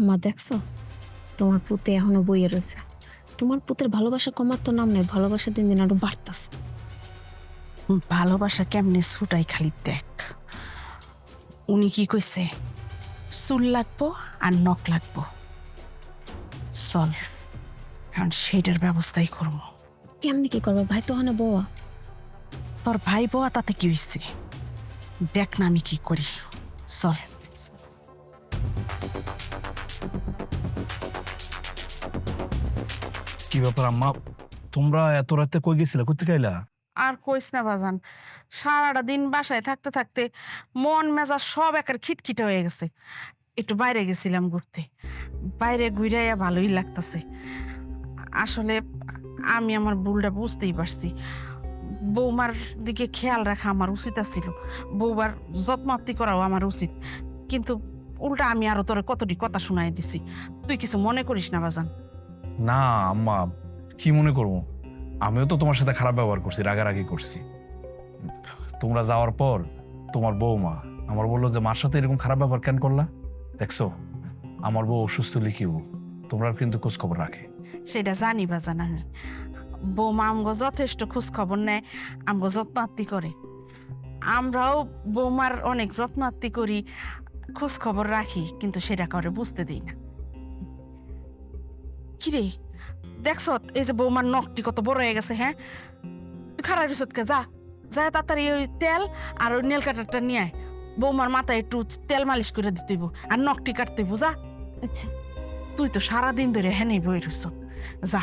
আম্মা দেখছো, তোমার পুতে এখনো বইয়ে রয়েছে। তোমার পুতের ভালোবাসা কমার তো নাম নেই, ভালোবাসা দিন দিন আরো বাড়তাছে। ভালোবাসা কেমনে ছুটাই খালি দেখ। উনি কি কইছে, চুল লাগবো আর নখ লাগবো। চল এখন সেইটার ব্যবস্থাই করবো। কেমনি কি করবো? ভাই তো হনে বউয়া। তোর ভাই বোয়া তাতে কি হইছে, দেখ না আমি কি করি। চল। কি ব্যাপার আম্মা, তোমরা এত রাতে কই গেছিলে? কোথেকে আইলা? আর কইস না বাজান, সারাটা দিন বাসায় থাকতে থাকতে মন মেজাজ সব একের খিটখিটে হয়ে গেছে। একটু বাইরে গেছিলাম ঘুরতে, বাইরে ঘুরাইয়া ভালোই লাগতেছে। আসলে আমি আমার ভুলটা বুঝতেই পারছি। বৌমার দিকে খেয়াল রাখা আমার উচিত ছিল, বৌমার যত্নআত্তি করাও আমার উচিত। কিন্তু উল্টা আমি আরো তোরে কতটি কথা শুনাই দিছি। তুই কিছু মনে করিস না বাজান। না আম্মা, কি মনে করবো? আমিও তো তোমার সাথে খারাপ ব্যবহার করছি, রাগারাগি করছি। তোমরা যাওয়ার পর তোমার বৌমা আমার বললো যে মার সাথে এরকম খারাপ ব্যবহার কেন করলা? দেখছো, আমার বউ অসুস্থ লিখিও, তোমরা কিন্তু খোঁজ খবর রাখে। সেটা জানি বাজান আমি। বৌমা আমগো যথেষ্ট খোঁজ খবর নেয়, আমগো যত্ন আত্মি করে। আমরাও বৌমার অনেক যত্ন আত্মি করি, খোঁজ খবর রাখি, কিন্তু সেটা করে বুঝতে দিই না। কিরে দেখছ এই যে বৌমার নখটি কত বড় হয়ে গেছে? হ্যাঁ, তুই খারাপ রিসতকে যা, যা তাড়াতাড়ি ওই তেল আর ওই নেল কাটারটা নিয়ে আয়। বৌমার মাথায় একটু তেল মালিশ করে দিতে হইব আর নখটি কাটতে হইব। যা। আচ্ছা তুই তো সারাদিন ধরে হ্যাঁ নেই বই রইছ, যা।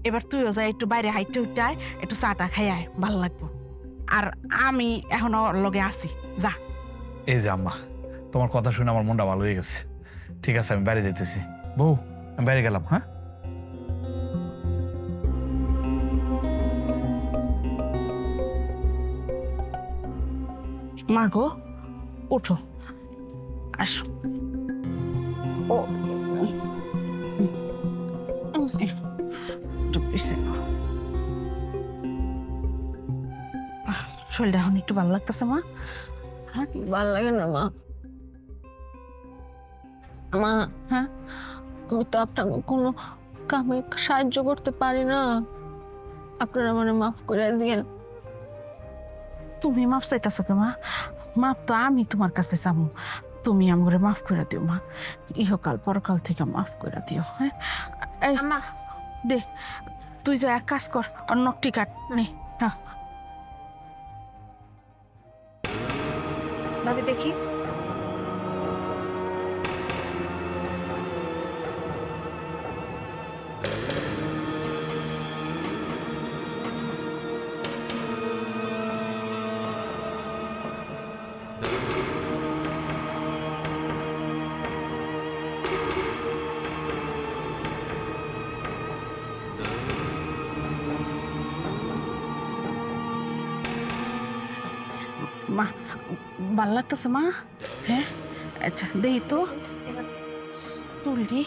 এবার তুইও যা, একটু বাইরে হাইটে উঠতে আয়, একটু চাটা খাই আয়, ভালো লাগবো। আর আমি এখন ওর লগে আছি, যা। এই যে আম্মা, তোমার কথা শুনে আমার মনটা ভালো হয়ে গেছে। ঠিক আছে, আমি বাইরে যেতেছি। বউ, আমি বাইরে গেলাম। হ্যাঁ, মা গো, উঠো, আসো। ও একটু পিছে নাও। শরীরটা এখন একটু ভালো লাগতেছে মা? ভালো লাগে না মা। মা, হ্যাঁ, আমি তো আপনাকে কোনো কামে সাহায্য করতে পারি না, আপনারা মানে মাফ করে দিয়েন। তুমি মাপ চাইতেছো কে মা? মাপ তো আমি তোমার কাছে চামু, তুমি আমগরে মাফ করে দিও মা। ইহকাল পরকাল থেকে মাফ করে দিও। হ্যাঁ, এই আম্মা, দে, তুই যা এক কাজ কর, অন্য নখটি কাট নে। হ্যাঁ, ভাবি দেখি। মা ভাল লাগতেছে মা? হ্যাঁ, আচ্ছা দেই তো চুলটি।